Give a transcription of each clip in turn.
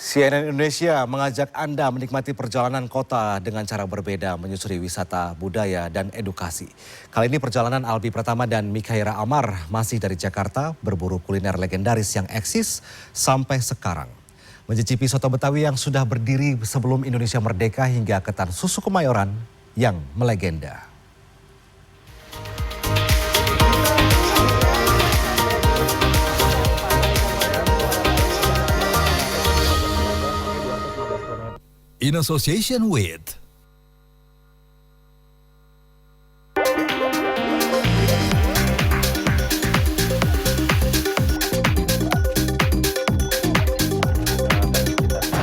CNN Indonesia mengajak Anda menikmati perjalanan kota dengan cara berbeda menyusuri wisata, budaya, dan edukasi. Kali ini perjalanan Albi Pratama dan Mikhaira Amar masih dari Jakarta berburu kuliner legendaris yang eksis sampai sekarang. Mencicipi soto Betawi yang sudah berdiri sebelum Indonesia merdeka hingga ketan susu Kemayoran yang melegenda. In association with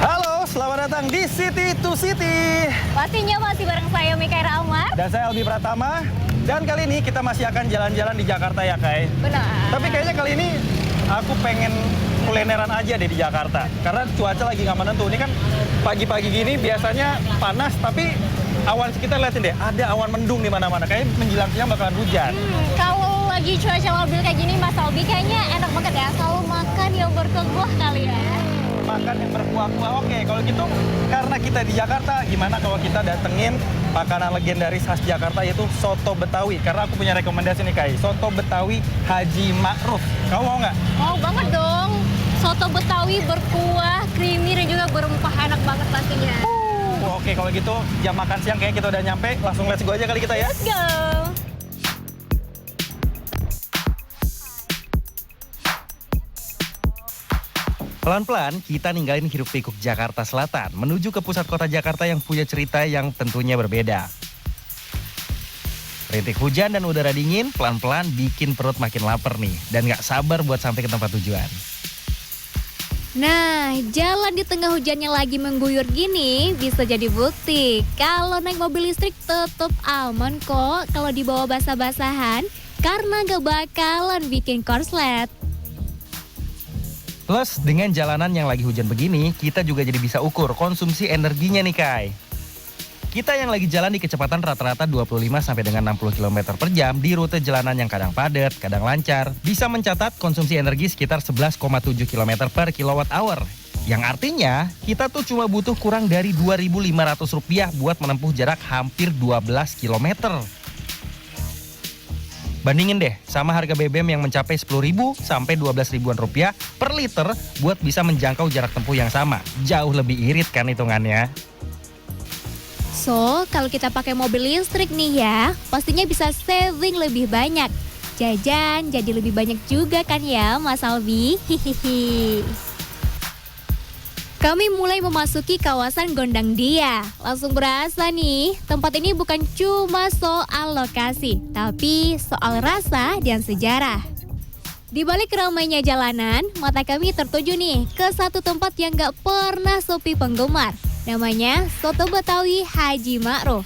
Halo, selamat datang di City to City. Pastinya masih bareng saya Mikhaira Amar. Dan saya Albi Pratama. Dan kali ini kita masih akan jalan-jalan di Jakarta ya, Kai. Benar. Tapi kayaknya kali ini aku pengen kulineran aja deh di Jakarta. Karena cuaca lagi nggak menentu. Ini kan pagi-pagi gini biasanya panas, tapi awan kita liatin deh, ada awan mendung di mana-mana. Kayaknya menjelang siang bakalan hujan. Kalau lagi cuaca labil kayak gini, Mas Albi kayaknya enak banget ya. Selalu makan yang berkuah kali ya. Makan yang berkuah-kuah. Oke, kalau gitu karena kita di Jakarta, gimana kalau kita datengin makanan legendaris khas Jakarta yaitu soto Betawi. Karena aku punya rekomendasi nih, Kai. Soto Betawi Haji Ma'ruf. Kamu mau nggak? Mau banget dong. Soto Betawi berkuah, creamy dan juga berempah, enak banget pastinya. Oke, kalau gitu jam makan siang kayaknya kita udah nyampe. Langsung let's go aja kali kita ya. Let's go. Pelan-pelan kita ninggalin hiruk pikuk Jakarta Selatan menuju ke pusat kota Jakarta yang punya cerita yang tentunya berbeda. Rintik hujan dan udara dingin pelan-pelan bikin perut makin lapar nih dan gak sabar buat sampai ke tempat tujuan. Nah, jalan di tengah hujannya lagi mengguyur gini bisa jadi bukti kalau naik mobil listrik tetap aman kok kalau dibawa basah-basahan karena gak bakalan bikin korslet. Plus dengan jalanan yang lagi hujan begini, kita juga jadi bisa ukur konsumsi energinya nih Kai. Kita yang lagi jalan di kecepatan rata-rata 25 sampai dengan 60 km per jam di rute jalanan yang kadang padat, kadang lancar, bisa mencatat konsumsi energi sekitar 11,7 km per kilowatt hour. Yang artinya, kita tuh cuma butuh kurang dari Rp2.500 buat menempuh jarak hampir 12 km. Bandingin deh sama harga BBM yang mencapai Rp10.000 sampai Rp12.000 per liter buat bisa menjangkau jarak tempuh yang sama. Jauh lebih irit kan hitungannya. So, kalau kita pakai mobil listrik nih ya, pastinya bisa saving lebih banyak. Jajan jadi lebih banyak juga kan ya, Mas Albi? Hihihi. Kami mulai memasuki kawasan Gondang Dia. Langsung berasa nih, tempat ini bukan cuma soal lokasi, tapi soal rasa dan sejarah. Di balik ramainya jalanan, mata kami tertuju nih ke satu tempat yang gak pernah sepi penggemar. Namanya Soto Betawi Haji Ma'ruf.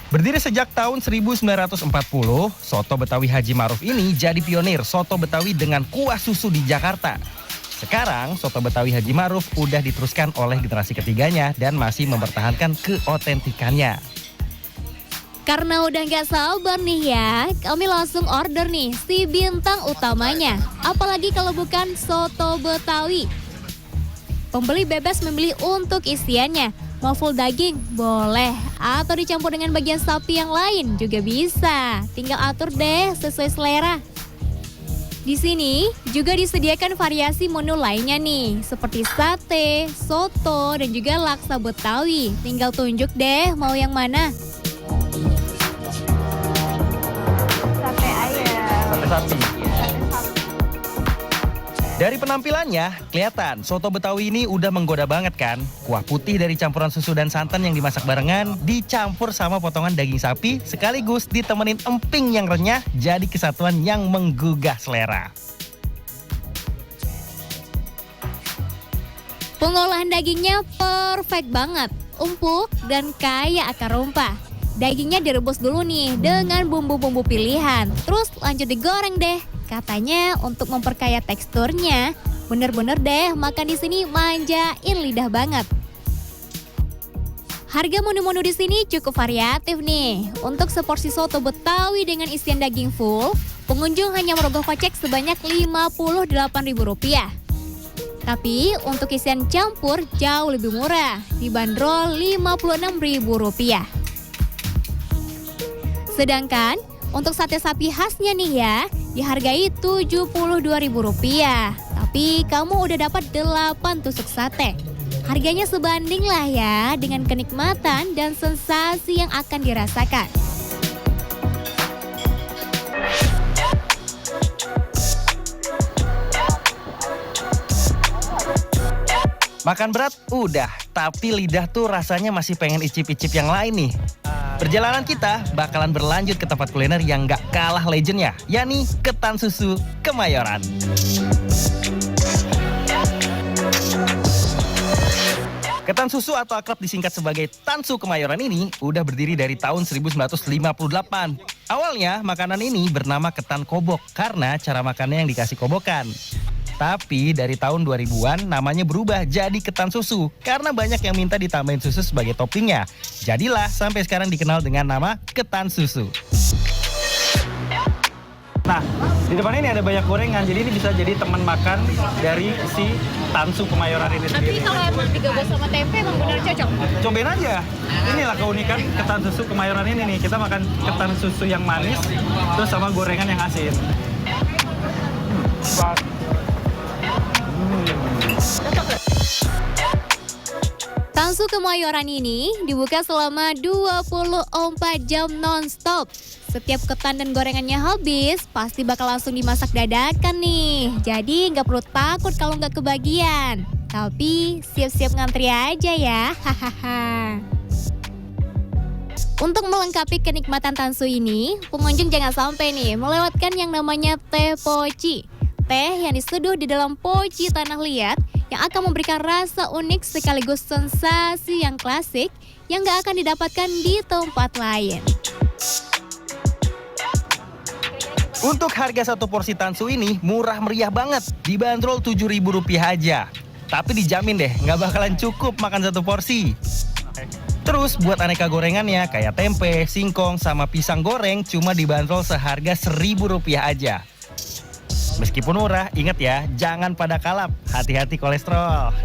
Berdiri sejak tahun 1940, Soto Betawi Haji Ma'ruf ini jadi pionir soto Betawi dengan kuah susu di Jakarta. Sekarang, Soto Betawi Haji Ma'ruf udah diteruskan oleh generasi ketiganya dan masih mempertahankan keotentikannya. Karena udah gak sabar nih ya, kami langsung order nih si bintang utamanya. Apalagi kalau bukan Soto Betawi. Pembeli bebas memilih untuk isiannya. Mau full daging? Boleh. Atau dicampur dengan bagian sapi yang lain juga bisa. Tinggal atur deh sesuai selera. Di sini juga disediakan variasi menu lainnya nih, seperti sate, soto, dan juga laksa Betawi. Tinggal tunjuk deh mau yang mana. Sate sapi. Dari penampilannya, kelihatan soto Betawi ini udah menggoda banget kan? Kuah putih dari campuran susu dan santan yang dimasak barengan, dicampur sama potongan daging sapi, sekaligus ditemenin emping yang renyah, jadi kesatuan yang menggugah selera. Pengolahan dagingnya perfect banget, empuk dan kaya akar rumpah. Dagingnya direbus dulu nih dengan bumbu-bumbu pilihan, terus lanjut digoreng deh. Katanya untuk memperkaya teksturnya, bener-bener deh makan di sini manjain lidah banget. Harga menu-menu di sini cukup variatif nih. Untuk seporsi soto Betawi dengan isian daging full, pengunjung hanya merogoh kocek sebanyak Rp58.000. Tapi untuk isian campur jauh lebih murah, dibanderol Rp56.000. Sedangkan untuk sate sapi khasnya nih ya, dihargai Rp72.000. Tapi kamu udah dapat 8 tusuk sate. Harganya sebanding lah ya dengan kenikmatan dan sensasi yang akan dirasakan. Makan berat udah, tapi lidah tuh rasanya masih pengen icip-icip yang lain nih. Perjalanan kita bakalan berlanjut ke tempat kuliner yang gak kalah legendnya, yakni Ketan Susu Kemayoran. Ketan Susu atau akrab disingkat sebagai Tansu Kemayoran ini udah berdiri dari tahun 1958. Awalnya makanan ini bernama ketan kobok karena cara makannya yang dikasih kobokan. Tapi dari tahun 2000-an namanya berubah jadi ketan susu karena banyak yang minta ditambahin susu sebagai toppingnya. Jadilah sampai sekarang dikenal dengan nama ketan susu. Nah, di depan ini ada banyak gorengan, jadi ini bisa jadi teman makan dari si Tansu Kemayoran ini sendiri. Tapi kalau emang digabung sama tempe emang benar cocok. Cobain aja. Inilah keunikan ketan susu Kemayoran ini nih. Kita makan ketan susu yang manis, terus sama gorengan yang asin. Tansu Kemayoran ini dibuka selama 24 jam non-stop. Setiap ketan dan gorengannya habis, pasti bakal langsung dimasak dadakan nih. Jadi nggak perlu takut kalau nggak kebagian. Tapi siap-siap ngantri aja ya. Hahaha. Untuk melengkapi kenikmatan Tansu ini, pengunjung jangan sampai nih melewatkan yang namanya teh poci. Teh yang diseduh di dalam poci tanah liat yang akan memberikan rasa unik sekaligus sensasi yang klasik yang gak akan didapatkan di tempat lain. Untuk harga satu porsi Tansu ini murah meriah banget, dibanderol Rp7.000 aja. Tapi dijamin deh nggak bakalan cukup makan satu porsi. Terus buat aneka gorengannya kayak tempe, singkong, sama pisang goreng cuma dibanderol seharga Rp1.000 aja. Meskipun murah, ingat ya, jangan pada kalap. Hati-hati kolesterol.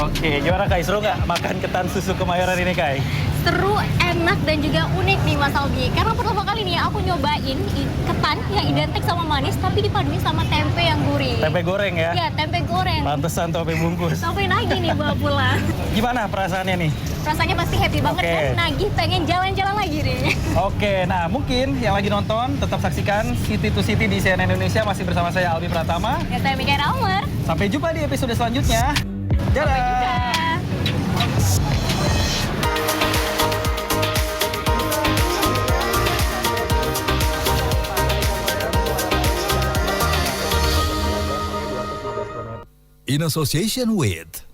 Oke, gimana Kai? Seru nggak makan ketan susu Kemayoran ini, Kai? Seru, enak, dan juga unik nih Mas Albi. Karena pertama kali nih aku nyobain ketan yang identik sama manis tapi dipaduin sama tempe yang gurih. Tempe goreng ya? Iya, tempe goreng. Pantesan topi bungkus. Sampai nagih nih bawa pulang. Gimana perasaannya nih? Rasanya pasti happy banget Oke. kan, nagih pengen jalan-jalan lagi nih. Oke, nah mungkin yang lagi nonton tetap saksikan City to City di CNN Indonesia masih bersama saya Albi Pratama. Ya, saya Mikaira Amar. Sampai jumpa di episode selanjutnya. Dadah. Sampai jumpa. In association with